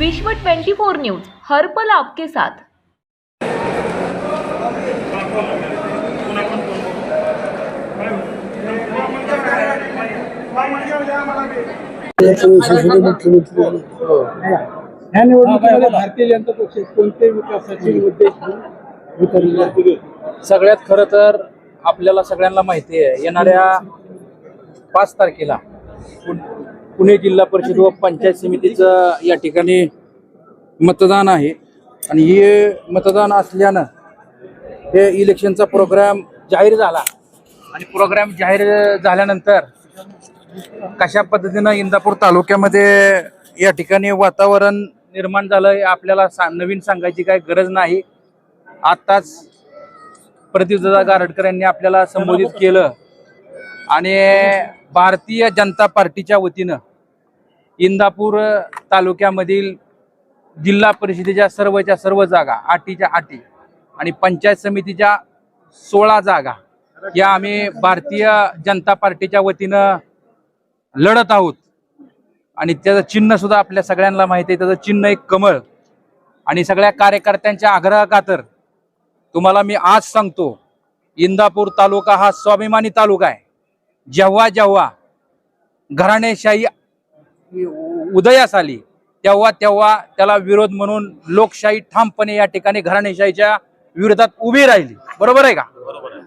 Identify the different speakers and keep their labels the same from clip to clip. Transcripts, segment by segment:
Speaker 1: विश्व 24 न्यूज हर पल आपके साथ।
Speaker 2: ह्या निवडणुकीमध्ये भारतीय जनता पक्ष कोणते विकासाचे मुद्दे उतरले?
Speaker 3: सगळ्यात खरं तर आपल्याला सगळ्यांना माहिती आहे, येणाऱ्या 5 तारखेला पुणे जिल्हा परिषद व पंचायत समितीचं या ठिकाणी मतदान आहे आणि हे मतदान असल्यानं हे इलेक्शनचा प्रोग्राम जाहीर झाला आणि प्रोग्राम जाहीर झाल्यानंतर कशा पद्धतीनं इंदापूर तालुक्यामध्ये या ठिकाणी वातावरण निर्माण झालं हे आपल्याला नवीन सांगायची काही गरज नाही। आत्ताच प्रदीपदादा गारटकर यांनी आपल्याला संबोधित केलं आणि भारतीय जनता पार्टीच्या वतीनं इंदापूर तालुक्यामधील जिल्हा परिषदेच्या सर्व जागा 8च्या 8 आणि पंचायत समितीच्या 16 जागा या आम्ही भारतीय जनता पार्टीच्या वतीनं लढत आहोत आणि त्याचं चिन्ह सुद्धा आपल्या सगळ्यांना माहिती आहे। त्याचं चिन्ह एक कमळ आणि सगळ्या कार्यकर्त्यांच्या आग्रहाखातर तुम्हाला मी आज सांगतो, इंदापूर तालुका हा स्वाभिमानी तालुका आहे। जेव्हा जेव्हा घराणेशाही उदयास आली तेव्हा तेव्हा त्याला विरोध म्हणून लोकशाही ठामपणे या ठिकाणी घराणेशाहीच्या विरोधात उभी राहिली। बरोबर आहे का?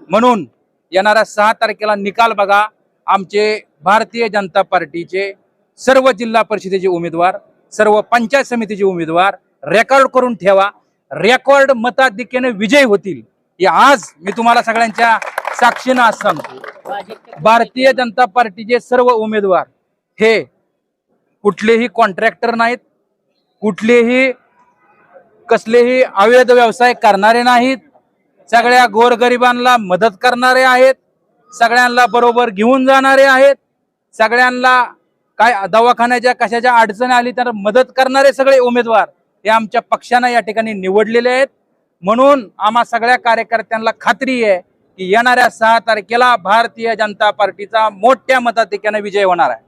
Speaker 3: म्हणून येणाऱ्या 6 तारखेला निकाल बघा। आमचे भारतीय जनता पार्टीचे सर्व जिल्हा परिषदेचे उमेदवार, सर्व पंचायत समितीचे उमेदवार रेकॉर्ड करून ठेवा, रेकॉर्ड मताधिक्याने विजयी होतील हे आज मी तुम्हाला सगळ्यांच्या साक्षीने आज सांगतो। भारतीय जनता पार्टीचे सर्व उमेदवार हे कुठलेही कॉन्ट्रॅक्टर नाहीत, कुठलेही कसलेही अवैध व्यवसाय करणारे नाहीत, सगळ्या गोरगरिबांना मदत करणारे आहेत, सगळ्यांना बरोबर घेऊन जाणारे आहेत, सगळ्यांना काय दवाखान्याच्या कशाच्या अडचणी आली तर मदत करणारे सगळे उमेदवार हे आमच्या पक्षानं या ठिकाणी निवडलेले आहेत। म्हणून आम्हा सगळ्या कार्यकर्त्यांना खात्री आहे की येणाऱ्या 6 तारखेला भारतीय जनता पार्टीचा मोठ्या मताधिक्याने विजय होणार आहे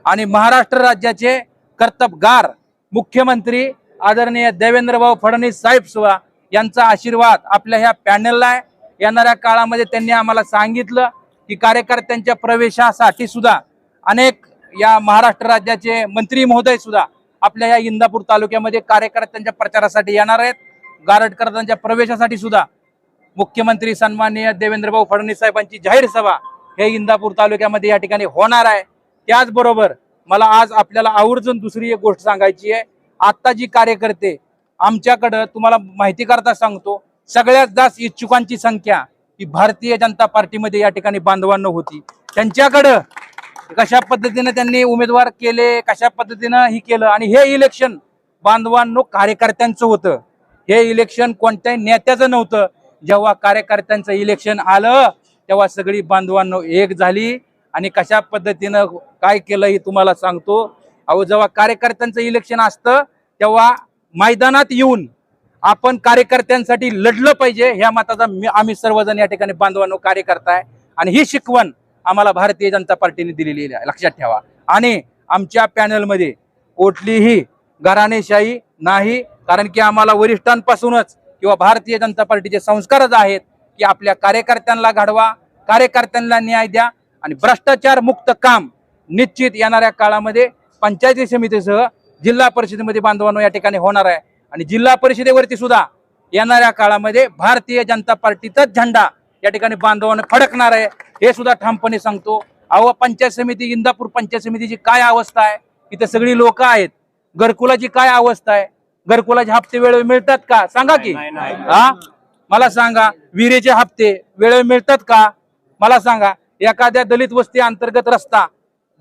Speaker 3: आणि महाराष्ट्र राज्याचे कर्तबगार मुख्यमंत्री आदरणीय देवेंद्रभाऊ फडणवीस साहेब सुद्धा यांचा आशीर्वाद आपल्या ह्या पॅनलला आहे। येणाऱ्या काळामध्ये त्यांनी आम्हाला सांगितलं की कार्यकर्त्यांच्या प्रवेशासाठी सुद्धा अनेक या महाराष्ट्र राज्याचे मंत्री महोदय सुद्धा आपल्या या इंदापूर तालुक्यामध्ये कार्यकर्त्यांच्या प्रचारासाठी येणार आहेत। गारटकरांच्या प्रवेशासाठी सुद्धा मुख्यमंत्री सन्माननीय देवेंद्रभाऊ फडणवीस साहेबांची जाहीर सभा हे इंदापूर तालुक्यामध्ये या ठिकाणी होणार आहे। त्याचबरोबर मला आज आपल्याला आवर्जून दुसरी एक गोष्ट सांगायची आहे। आता जी कार्यकर्ते आमच्याकडं तुम्हाला माहिती करता सांगतो, सगळ्यात जास्त इच्छुकांची संख्या ही भारतीय जनता पार्टीमध्ये या ठिकाणी बांधवांना होती। त्यांच्याकडं कशा पद्धतीने त्यांनी उमेदवार केले, कशा पद्धतीनं ही केलं आणि हे इलेक्शन बांधवांनो कार्यकर्त्यांचं होतं, हे इलेक्शन कोणत्याही नेत्याचं नव्हतं। जेव्हा कार्यकर्त्यांचं इलेक्शन आलं तेव्हा सगळी बांधवांनो एक झाली आणि कशा पद्धतीनं काय केलं हे तुम्हाला सांगतो। अहो, जेव्हा कार्यकर्त्यांचं इलेक्शन असतं तेव्हा मैदानात येऊन आपण कार्यकर्त्यांसाठी लढलं पाहिजे, ह्या मताचा आम्ही सर्वजण या ठिकाणी बांधवांनो कार्यकर्ता आहे आणि ही शिकवण आम्हाला भारतीय जनता पार्टीने दिलेली आहे, लक्षात ठेवा। आणि आमच्या पॅनलमध्ये कुठलीही घराणेशाही नाही, कारण की आम्हाला वरिष्ठांपासूनच किंवा भारतीय जनता पार्टीचे संस्कारच आहेत की आपल्या कार्यकर्त्यांना घडवा, कार्यकर्त्यांना न्याय द्या आणि भ्रष्टाचार मुक्त काम निश्चित येणाऱ्या काळामध्ये पंचायती समितीसह जिल्हा परिषदेमध्ये बांधवांनो या ठिकाणी होणार आहे आणि जिल्हा परिषदेवरती सुद्धा येणाऱ्या काळामध्ये भारतीय जनता पार्टीचाच झेंडा या ठिकाणी बांधवांना फडकणार आहे, हे सुद्धा ठामपणे सांगतो। अहो, पंचायत समिती इंदापूर पंचायत समितीची काय अवस्था आहे, इथं सगळी लोक आहेत, घरकुलाची काय अवस्था आहे, घरकुलाचे हप्ते वेळेवर मिळतात का सांगा की? हा, मला सांगा, विहिरीचे हप्ते वेळेवर मिळतात का मला सांगा? एखाद्या दलित वस्ती अंतर्गत रस्ता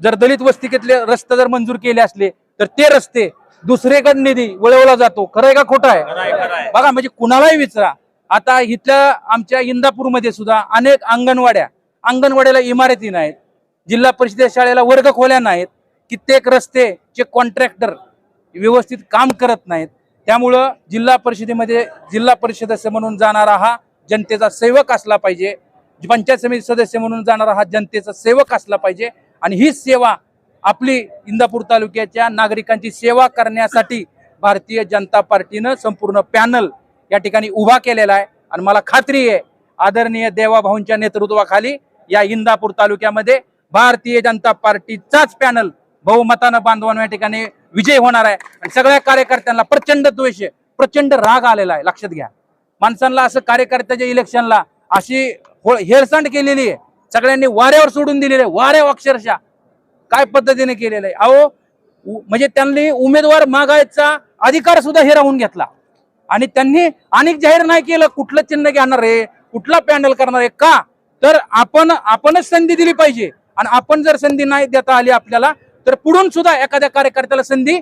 Speaker 3: जर दलित वस्तीतले रस्ते जर मंजूर केले असले तर ते रस्ते दुसरीकडे निधी वळवला जातो, खरं आहे का खोटं आहे? बघा, म्हणजे कुणालाही विचारा। आता इथल्या आमच्या इंदापूरमध्ये सुद्धा अनेक अंगणवाड्याला इमारती नाहीत, जिल्हा परिषद शाळेला वर्ग खोल्या नाहीत, कित्येक रस्तेचे कॉन्ट्रॅक्टर व्यवस्थित काम करत नाहीत। त्यामुळं जिल्हा परिषदेमध्ये जिल्हा परिषद सदस्य म्हणून जाणारा हा जनतेचा सेवक असला पाहिजे, पंचायत समिती सदस्य म्हणून जाणारा हा जनतेचा सेवक असला पाहिजे आणि ही सेवा आपली इंदापूर तालुक्याच्या नागरिकांची सेवा करण्यासाठी भारतीय जनता पार्टीनं संपूर्ण पॅनल या ठिकाणी उभा केलेला आहे आणि मला खात्री आहे आदरणीय देवाभाऊंच्या नेतृत्वाखाली या इंदापूर तालुक्यामध्ये भारतीय जनता पार्टीचाच पॅनल बहुमतानं बांधवांनो या ठिकाणी विजय होणार आहे आणि सगळ्या कार्यकर्त्यांना प्रचंड द्वेष प्रचंड राग आलेला आहे. लक्षात घ्या, माणसांना असं कार्यकर्त्याच्या इलेक्शनला अशी हेळसांड केलेली आहे, सगळ्यांनी वाऱ्यावर सोडून दिलेले आहे, वाऱ्यावर अक्षरशः काय पद्धतीने केलेलं आहे. अहो म्हणजे त्यांनी उमेदवार मागायचा अधिकार सुद्धा हिरावून घेतला आणि त्यांनी अनेक जाहीर नाही केलं कुठलं चिन्ह घेणार आहे, कुठला पॅनल करणार आहे. का तर आपणच संधी दिली पाहिजे आणि आपण जर संधी नाही देता आली आपल्याला तर पुढून सुद्धा एखाद्या कार्यकर्त्याला संधी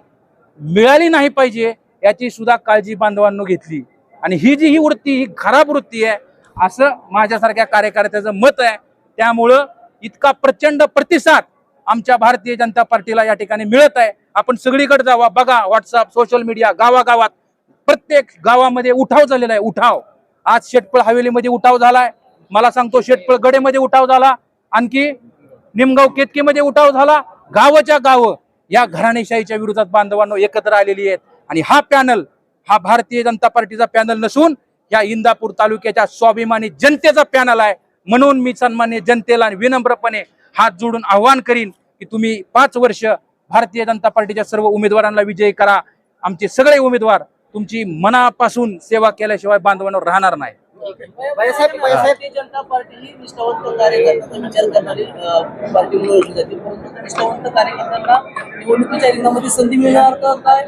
Speaker 3: मिळाली नाही पाहिजे याची सुद्धा काळजी बांधवांनो घेतली. आणि ही वृत्ती ही खराब वृत्ती आहे असं माझ्यासारख्या कार्यकर्त्याचं मत आहे. त्यामुळं इतका प्रचंड प्रतिसाद आमच्या भारतीय जनता पार्टीला या ठिकाणी मिळत आहे. आपण सगळीकडे जावा, बघा, व्हॉट्सअप, सोशल मीडिया, गावागावात प्रत्येक गावामध्ये उठाव झालेला आहे. उठाव आज शेटपळ हवेलीमध्ये उठाव झालाय, मला सांगतो शेटपळ गडेमध्ये उठाव झाला, आणखी निमगाव केतकीमध्ये उठाव झाला. गावाच्या गाव या घराणेशाहीच्या विरोधात बांधवांनो एकत्र आलेली आहेत आणि हा पॅनल हा भारतीय जनता पार्टीचा पॅनल नसून या इंदापूर तालुक्याच्या स्वाभिमानी जनतेचा पॅनल आहे. म्हणून मी सन्मान्य जनतेला विनम्रपणे हात जोडून आवाहन करीन की तुम्ही 5 वर्ष भारतीय जनता पार्टीच्या सर्व उमेदवारांना विजयी करा. आमचे सगळे उमेदवार तुमची मनापासून सेवा केल्याशिवाय बांधवांवर राहणार नाही.
Speaker 4: भारतीय जनता पार्टी ही निष्ठावंत कार्यकर्त्यांचा विचार करणारी पार्टी म्हणून ओळखली जाते, परंतु निष्ठावंत कार्यकर्त्यांना निवडणुकीच्या रिंगणामध्ये संधी मिळणार का काय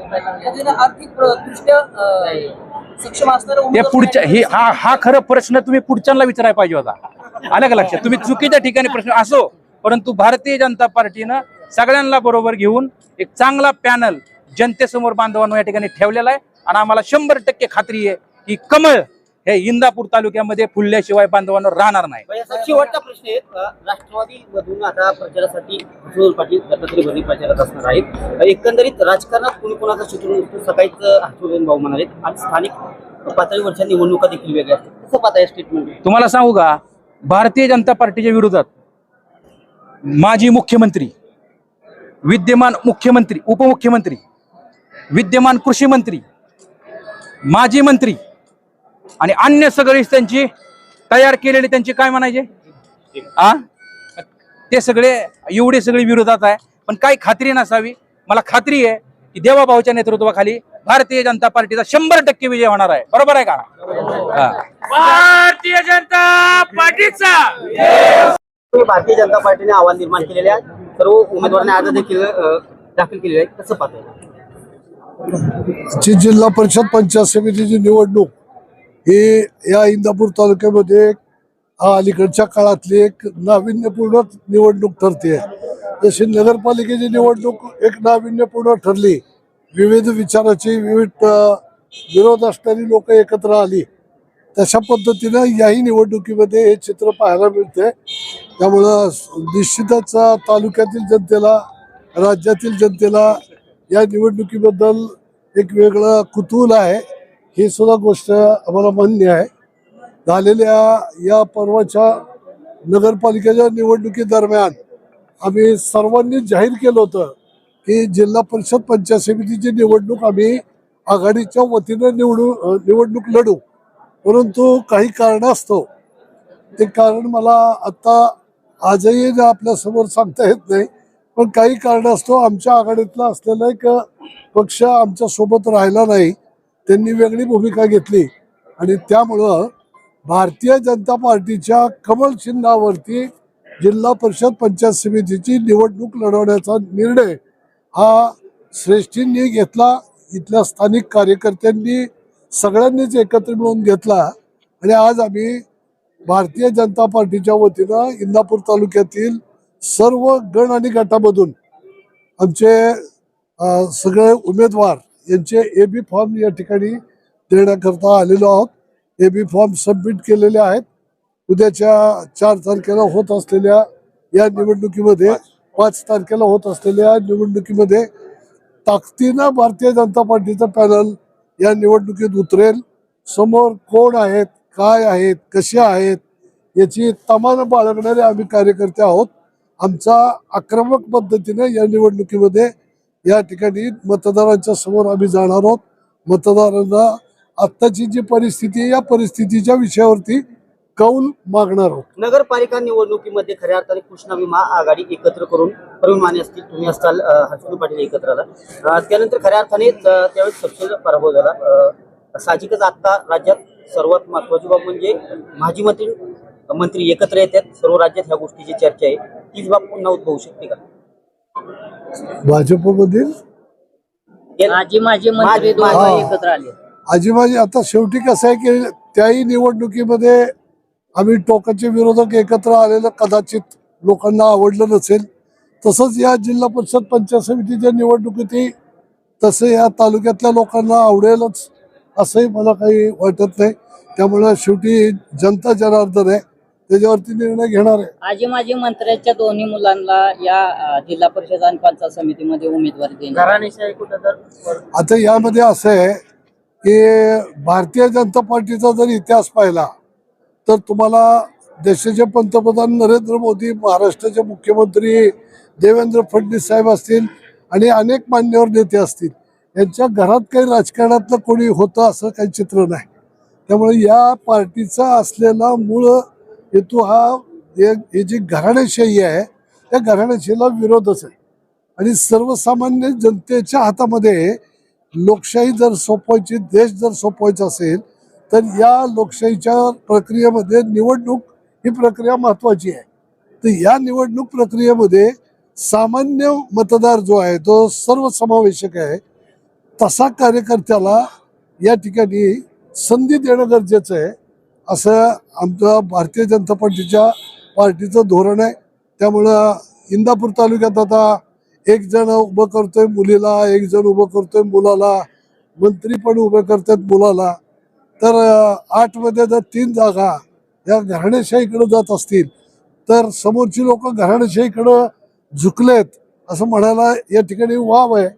Speaker 4: आर्थिक दृष्ट्या सक्षम असणारे
Speaker 3: ते पुढच्या हा खरं प्रश्न तुम्ही पुढच्यांना विचारायला पाहिजे होता. आलं का लक्षात? तुम्ही चुकीच्या ठिकाणी प्रश्न असो, परंतु भारतीय जनता पार्टीनं सगळ्यांना बरोबर घेऊन एक चांगला पॅनल जनतेसमोर बांधवांनो या ठिकाणी ठेवलेला आहे आणि आम्हाला 100% खात्री आहे की कमळ हे इंदापूर तालुक्यामध्ये फुलल्याशिवाय बांधवांवर राहणार नाही.
Speaker 4: शेवटचा प्रश्न आहे, राष्ट्रवादी मधून आता प्रचारासाठी हर्षवर्धन पाटील दत्तात्रय भरणे प्रचारात असणार आहेत. एकंदरीत राजकारणात कोणी कोणाचा चित्र सकाळीच हर्षवर्धन भाऊ म्हणाले आणि स्थानिक पातळीवरच्या निवडणुका देखील वेगळ्या असतात. कसं पाहताय स्टेटमेंट?
Speaker 3: तुम्हाला सांगू का, भारतीय जनता पार्टीच्या विरोधात माजी मुख्यमंत्री, विद्यमान मुख्यमंत्री, उपमुख्यमंत्री, विद्यमान कृषी मंत्री, माजी मंत्री आणि अन्य सगळी त्यांची तयार केलेली त्यांची काय म्हणायचे ते सगळे एवढे सगळे विरोधात आहे. पण काही खात्री नसावी, मला खात्री आहे की देवाभाऊच्या नेतृत्वाखाली भारतीय जनता पार्टीचा 100% विजय होणार आहे. बरोबर आहे का? भारतीय जनता पार्टीचा
Speaker 4: भारतीय जनता पार्टीने आव्हान निर्माण केलेले आहे, सर्व उमेदवारांनी आज देखील दाखल केलेले आहे. कसं पाहताय?
Speaker 5: जिल्हा परिषद पंचायत समितीची निवडणूक ही या इंदापूर तालुक्यामध्ये अलीकडच्या काळातली एक नाविन्यपूर्ण निवडणूक ठरते. जशी नगरपालिकेची निवडणूक एक नाविन्यपूर्ण ठरली, विविध विचाराची विविध विरोध असणारी लोक एकत्र आली, तशा पद्धतीनं याही निवडणुकीमध्ये हे चित्र पाहायला मिळते. त्यामुळं निश्चितच तालुक्यातील जनतेला, राज्यातील जनतेला या निवडणुकीबद्दल एक वेगळं कुतूहल आहे. ही सुद्धा गोष्ट आम्हाला मान्य आहे. झालेल्या या परवाच्या नगरपालिकेच्या निवडणुकीदरम्यान आम्ही सर्वांनी जाहीर केलं होतं की जिल्हा परिषद पंचायत समितीची निवडणूक आम्ही आघाडीच्या वतीनं निवडणूक लढू. परंतु काही कारणास्तव, ते कारण मला आता आजही आपल्यासमोर सांगता येत नाही, पण काही कारणास्तव आमच्या आघाडीतला असलेला एक पक्ष आमच्या सोबत राहिला नाही, त्यांनी वेगळी भूमिका घेतली आणि त्यामुळं भारतीय जनता पार्टीच्या कमळ चिन्हावरती जिल्हा परिषद पंचायत समितीची निवडणूक लढवण्याचा निर्णय हा श्रेष्ठींनी घेतला. इथल्या स्थानिक कार्यकर्त्यांनी सगळ्यांनीच एकत्र मिळून घेतला आणि आज आम्ही भारतीय जनता पार्टीच्या वतीनं इंदापूर तालुक्यातील सर्व गण आणि गटामधून आमचे सगळे उमेदवार यांचे AB फॉर्म या ठिकाणी देण्याकरता आलेलो आहोत. AB फॉर्म सबमिट केलेले आहेत. उद्याच्या 4 तारखेला होत असलेल्या या निवडणुकीमध्ये, 5 तारखेला होत असलेल्या निवडणुकीमध्ये ताकदीनं भारतीय जनता पार्टीचा पॅनल या निवडणुकीत उतरेल. समोर कोण आहेत, काय आहेत, कसे आहेत याची तमान बाळगणारे आम्ही कार्यकर्ते आहोत. आमचा आक्रमक पद्धतीने या निवडणुकीमध्ये या ठिकाणी मतदारांच्या समोर आम्ही जाणार आहोत. मतदारांना आत्ताची जी परिस्थिती आहे या परिस्थितीच्या विषयावरती कौल मागणार आहोत.
Speaker 6: नगरपालिका निवडणुकीमध्ये खऱ्या अर्थाने कृष्णावी महाआघाडी एकत्र करून प्रवीण माने असतील, तुम्ही असताल, हर्षवर्धन पाटील एकत्र आला. त्यानंतर खऱ्या अर्थाने त्यावेळेस सपशेल पराभव झाला. साहजिकच आता राज्यात सर्वात महत्वाची बाब म्हणजे माजी मंत्री एकत्र येतात. सर्व राज्यात ह्या गोष्टीची चर्चा आहे. तीच बाब पुन्हा उद्भवू शकते का?
Speaker 5: भाजपमधील
Speaker 6: माजी मंत्री
Speaker 5: हा.
Speaker 6: एकत्र आले.
Speaker 5: आजीबाजी आता शेवटी कसं आहे की त्याही निवडणुकीमध्ये आम्ही टोकाचे विरोधक एकत्र आलेलं कदाचित लोकांना आवडलं नसेल. तसंच या जिल्हा परिषद पंचायत समितीच्या निवडणुकीतही तसं या तालुक्यातल्या लोकांना आवडेलच असंही मला काही वाटत नाही. त्यामुळे शेवटी जनता जनार्दन आहे, त्याच्यावरती निर्णय घेणार आहे.
Speaker 6: माजी मंत्र्यांच्या दोन्ही मुलांना या जिल्हा परिषद आणि पंचायत समितीमध्ये उमेदवारी देणार.
Speaker 5: आता यामध्ये असं आहे की भारतीय जनता पार्टीचा जर इतिहास पाहिला तर तुम्हाला देशाचे पंतप्रधान नरेंद्र मोदी, महाराष्ट्राचे मुख्यमंत्री देवेंद्र फडणवीस साहेब असतील आणि अनेक मान्यवर नेते असतील, यांच्या घरात काही राजकारणातलं कोणी होतं असं काही चित्र नाही. त्यामुळे या पार्टीचा असलेला मूळ हेतू ही जी घराणेशाही आहे त्या घराणेशाहीला विरोधच आहे. आणि सर्वसामान्य जनतेच्या हातामध्ये लोकशाही जर सोपवायची, देश जर सोपवायचा असेल तर या लोकशाहीच्या प्रक्रियेमध्ये निवडणूक ही प्रक्रिया महत्वाची आहे. तर या निवडणूक प्रक्रियेमध्ये सामान्य मतदार जो आहे तो सर्वसमावेशक आहे, तसा कार्यकर्त्याला या ठिकाणी संधी देणं गरजेचं आहे असं आमचं भारतीय जनता पार्टीचं धोरण आहे. त्यामुळं इंदापूर तालुक्यात आता एक जण उभं करतोय मुलीला, एक जण उभं करतोय मुलाला, मंत्री पण उभे करतात मुलाला. तर 8 मध्ये जर 3 जागा या घराणेशाहीकडे जात असतील तर समोरची लोक घराणेशाहीकडं झुकलेत असं म्हणायला या ठिकाणी वाव आहे.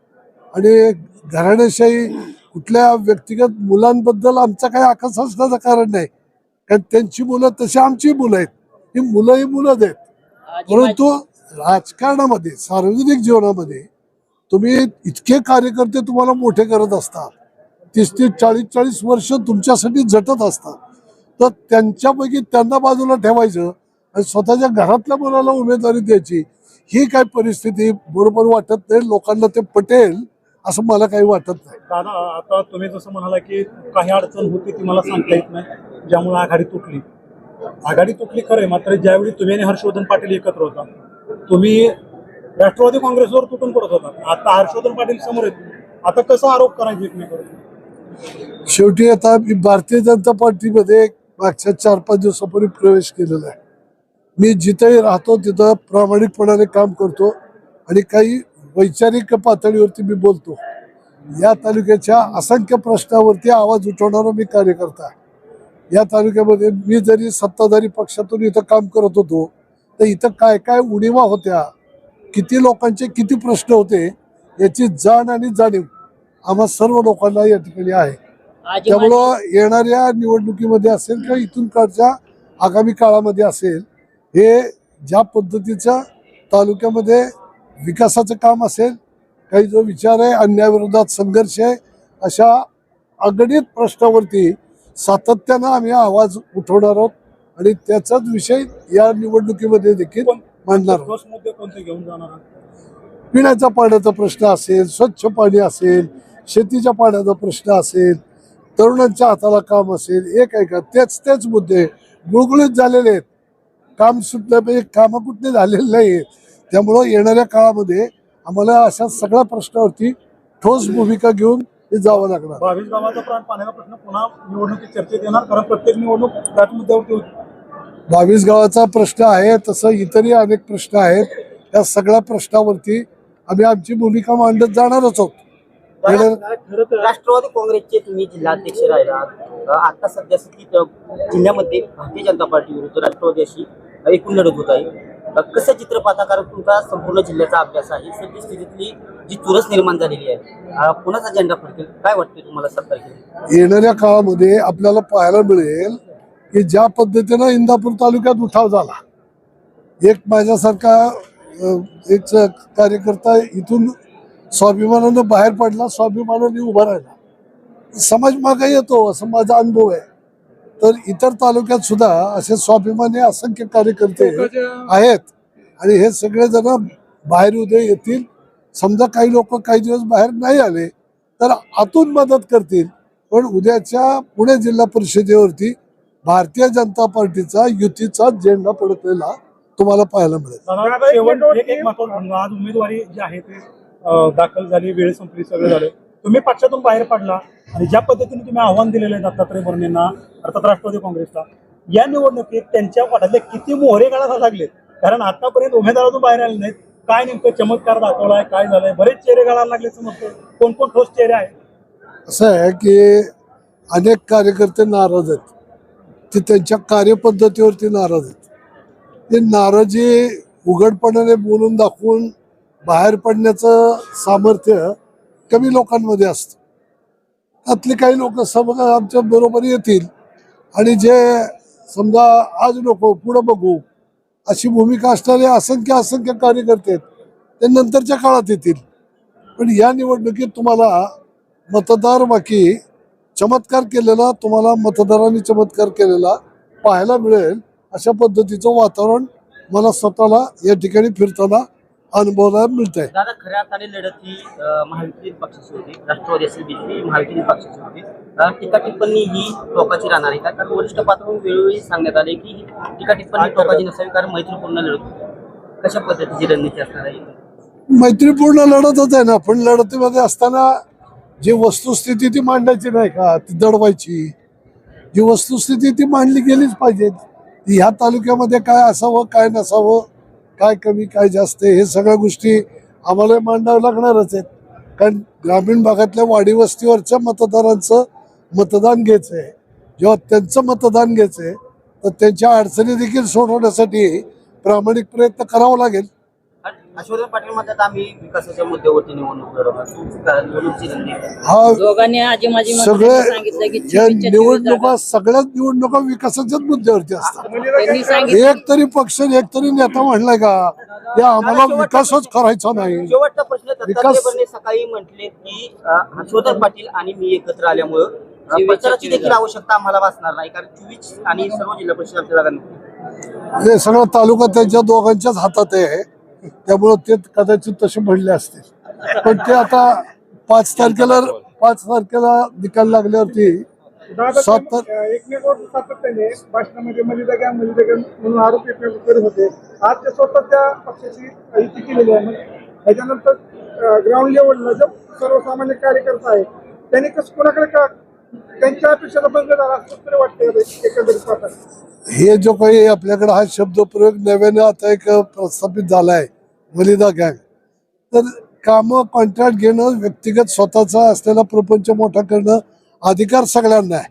Speaker 5: आणि घराणेशाही कुठल्या व्यक्तिगत मुलांबद्दल आमचा काही आकस असण्याचं कारण नाही, कारण त्यांची मुलं तशी आमची मुलं आहेत, ही मुलंही मुलंच आहेत. परंतु राजकारणामध्ये, सार्वजनिक जीवनामध्ये तुम्ही इतके कार्यकर्ते तुम्हाला मोठे करत असतात, 30-30, 40-40 वर्ष तुमच्यासाठी झटत असतात, तर त्यांच्यापैकी त्यांना बाजूला ठेवायचं आणि स्वतःच्या घरातल्या मुलाला उमेदवारी द्यायची, ही काय परिस्थिती बरोबर वाटत नाही. लोकांना ते पटेल असं मला काही वाटत नाही.
Speaker 2: दादा, आता तुम्ही जसं म्हणाला की काही अडचण होती ती मला सांगता येत नाही, ज्यामुळे आघाडी तुटली खरं. मात्र ज्यावेळी तुम्ही आणि हर्षवर्धन पाटील एकत्र होता, तुम्ही राष्ट्रवादी काँग्रेसवर तुटून पडत होता. आता हर्षवर्धन पाटील समोर आहेत, आता कसा आरोप करायचा एकमेकांवर?
Speaker 5: शेवटी आता मी भारतीय जनता पार्टीमध्ये मागच्या 4-5 दिवसापूर्वी प्रवेश केलेला आहे. मी जिथेही राहतो तिथं प्रामाणिकपणाने काम करतो आणि काही वैचारिक पातळीवरती मी बोलतो. या तालुक्याच्या असंख्य प्रश्नावरती आवाज उठवणारा मी कार्यकर्ता आहे. या तालुक्यामध्ये मी जरी सत्ताधारी पक्षातून इथं काम करत होतो तर इथं काय काय उणिवा होत्या, किती लोकांचे किती प्रश्न होते याची जाण आणि जाणीव आम्हा सर्व लोकांना या ठिकाणी आहे. त्यामुळं येणाऱ्या निवडणुकीमध्ये असेल किंवा इथून काळच्या आगामी काळामध्ये असेल, हे ज्या पद्धतीचं तालुक्यामध्ये विकासाचं काम असेल, काही जो विचार आहे, अन्यायाविरोधात संघर्ष आहे, अशा अगणित प्रश्नावरती सातत्यानं आम्ही आवाज उठवणार आहोत आणि त्याचाच विषय या निवडणुकीमध्ये देखील मांडणार आहोत.
Speaker 2: कोणते घेऊन जाणार?
Speaker 5: पिण्याच्या पाण्याचा प्रश्न असेल, स्वच्छ पाणी असेल, शेतीच्या पाण्याचा प्रश्न असेल, तरुणांच्या हाताला काम असेल, एक आहे का तेच मुद्दे गुळगुळीत झालेले आहेत. काम सुटल्यापाहिजे, कामं कुठले झालेले नाही आहेत. त्यामुळं येणाऱ्या काळामध्ये आम्हाला अशा सगळ्या प्रश्नावरती ठोस भूमिका घेऊन ते जावं लागणार.
Speaker 2: 22 गावाचा पाण्याचा प्रश्न पुन्हा निवडणुकीत चर्चेत येणार, कारण प्रत्येक निवडणूक त्याच मुद्द्यावरती होती.
Speaker 5: 22 गावाचा प्रश्न आहे, तसं इतरही अनेक प्रश्न आहेत. या सगळ्या प्रश्नावरती आम्ही आमची भूमिका मांडत जाणारच आहोत.
Speaker 6: राष्ट्रवादी काँग्रेसचे तुम्ही जिल्हाध्यक्ष राहिला, आता सध्या स्थितीत जिल्ह्यामध्ये भारतीय जनता पार्टी विरुद्ध राष्ट्रवादी अशी एकूण लढत होत आहे. कसं चित्र पाहता, कारण तुमचा संपूर्ण जिल्ह्याचा अभ्यास आहे, सध्या स्थितीतली जी चुरस निर्माण झालेली आहे, कोणाचा झेंडा फडकेल काय वाटते तुम्हाला? 7 तारखेला
Speaker 5: येणाऱ्या काळामध्ये आपल्याला पाहायला मिळेल की ज्या पद्धतीनं इंदापूर तालुक्यात उठाव झाला, एक माझ्यासारखा एक कार्यकर्ता इथून स्वाभिमानानं बाहेर पडला, स्वाभिमानाने उभा राहिला, समाज मागे येतो असं माझा अनुभव आहे. तर इतर तालुक्यात सुद्धा असे स्वाभिमानी असंख्य कार्यकर्ते आहेत आणि हे सगळे जण बाहेर उद्या येतील. समजा काही लोक काही दिवस बाहेर नाही आले तर आतून मदत करतील. पण उद्याच्या पुणे जिल्हा परिषदेवरती भारतीय जनता पार्टीचा युतीचा झेंडा फडकलेला तुम्हाला पाहायला मिळेल.
Speaker 2: दादा, एक महत्त्वाचं म्हणणं, आज उमेदवारी जी आहे ते दाखल झाली, वेळ संपली, सगळं झालं. तुम्ही पक्षातून बाहेर पडला आणि ज्या पद्धतीने तुम्ही आव्हान दिलेलं आहे दत्तात्रय भरणेंना अर्थात राष्ट्रवादी काँग्रेसला, या निवडणुकीत त्यांच्या वाटातले किती मोहरे काढायला लागले? कारण आतापर्यंत उमेदवारातून बाहेर आले नाहीत. काय नेमकं चमत्कार दाखवलाय, काय झालंय? बरेच चेहरे काढायला लागले समजतं. कोण कोण ठोस चेहरे आहेत?
Speaker 5: असं आहे की अनेक कार्यकर्ते नाराज आहेत, ते त्यांच्या कार्यपद्धतीवरती नाराज आहेत. ते नाराजी उघडपणाने बोलून दाखवून बाहेर पडण्याचं सामर्थ्य कमी लोकांमध्ये असतं. त्यातले काही लोक समजा आमच्या बरोबर येतील आणि जे समजा आज नको पुढं बघू अशी भूमिका असणारे असंख्य कार्यकर्ते आहेत, ते नंतरच्या काळात येतील. पण या निवडणुकीत तुम्हाला मतदार बाकी चमत्कार केलेला, तुम्हाला मतदारांनी चमत्कार केलेला पाहायला मिळेल. अशा पद्धतीचं वातावरण मला स्वतःला या ठिकाणी फिरताना अनुभवायला मिळत आहे.
Speaker 6: दादा, खऱ्या अर्थाने लढत ही महायुती पक्षाची होती, राष्ट्रवादी असेल बीजेपी महायुती पक्षाची होती. टीका टिप्पणी ही टोकाची राहणार आहे का? कारण वरिष्ठ पातळीवरून वेळोवेळी सांगण्यात आले की ही टीका टिप्पणी टोकाची नसावी, कारण मैत्रीपूर्ण लढत. कशा पद्धतीची रणनीती असणार आहे?
Speaker 5: मैत्रीपूर्ण लढतच आहे ना, पण लढतीमध्ये असताना जी वस्तुस्थिती ती मांडायची नाही का, ती दडवायची. जी वस्तुस्थिती ती मांडली गेलीच पाहिजे. ह्या तालुक्यामध्ये काय असावं, काय नसावं, काय कमी काय जास्त, हे सगळ्या गोष्टी आम्हाला मांडाव्या लागणारच आहेत. कारण ग्रामीण भागातल्या वाडी वस्तीवरच्या मतदारांचं मतदान घ्यायचं आहे. जेव्हा त्यांचं मतदान घ्यायचं आहे तर त्यांच्या अडचणी देखील सोडवण्यासाठी प्रामाणिक प्रयत्न करावा लागेल.
Speaker 6: हर्षवर्धन पाटील म्हणतात आम्ही विकासाच्या मुद्द्यावरती निवडणूक लढवणार.
Speaker 5: हा
Speaker 7: दोघांनी आजी माझी
Speaker 5: सगळे
Speaker 7: सांगितलं की
Speaker 5: या निवडणुका सगळ्याच निवडणुका विकासाच्याच मुद्द्यावरती असतात.
Speaker 7: त्यांनी सांगितलं
Speaker 5: एक तरी पक्ष एक तरी नेता म्हणलाय का की आम्हाला विकासच करायचा नाही?
Speaker 6: शेवटचा प्रश्न, दत्तात्रय भरणे सकाळी म्हटले की हर्षवर्धन पाटील आणि मी एकत्र आल्यामुळं प्रचाराची देखील आवश्यकता आम्हाला भासणार नाही, कारण 24 आणि सर्व जिल्हा परिषद आमच्या जागा नाही.
Speaker 5: हे सगळा तालुका त्यांच्या दोघांच्याच हातात आहे, त्यामुळं ते कदाचित तसे म्हणले असतील. पण ते आता 5 तारखेला निकाल लागल्यावरती
Speaker 2: एकमेकावर सातत्याने भाषणामध्ये मलिदा गँग म्हणून आरोप एकमेक करत होते. आज ते स्वतः त्या पक्षाची युती केलेली आहे. त्याच्यानंतर ग्राउंड लेवलला जो सर्वसामान्य कार्यकर्ता आहे त्यांनी कसं कोणाकडे का त्यांच्या अपेक्षेला बंद झाला असं तरी वाटतं एकंदरीत पाहतात.
Speaker 5: हे जो काही आपल्याकडे हा शब्दप्रयोग नव्याने आता एक प्रस्थापित झाला आहे मलिदा गँग, तर कामं कॉन्ट्रॅक्ट घेणं, व्यक्तिगत स्वतःचा असलेला प्रपंच मोठा करणं अधिकार सगळ्यांना आहे.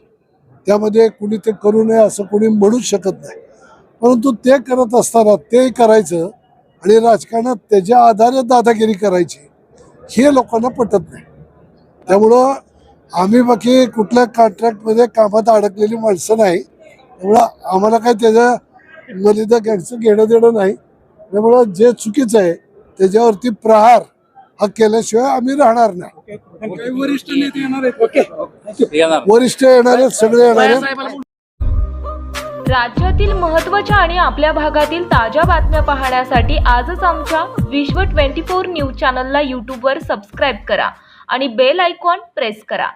Speaker 5: त्यामध्ये कुणी ते करू नये असं कुणी म्हणूच शकत नाही. परंतु ते करत असताना ते करायचं आणि राजकारणात त्याच्या आधारे दादागिरी करायची हे लोकांना पटत नाही. त्यामुळं आम्ही बाकी कुठल्या कॉन्ट्रॅक्टमध्ये कामात अडकलेली माणसं नाही. त्यामुळं आम्हाला काय त्याच्या मलिदा गँगचं घेणं देणं नाही. त्यामुळं जे चुकीचं आहे त्याच्यावरती प्रहार हा केल्याशिवाय आम्ही राहणार नाही.
Speaker 2: वरिष्ठ नेते येणार आहेत.
Speaker 5: वरिष्ठ येणार आहेत, सगळे येणार आहेत.
Speaker 1: राज्यातील महत्त्वाच्या आणि आपल्या भागातील ताज्या बातम्या पाहण्यासाठी आजच आमच्या विश्व 24 न्यूज चॅनलला यूट्यूबवर सबस्क्राईब करा आणि बेल आयकॉन प्रेस करा.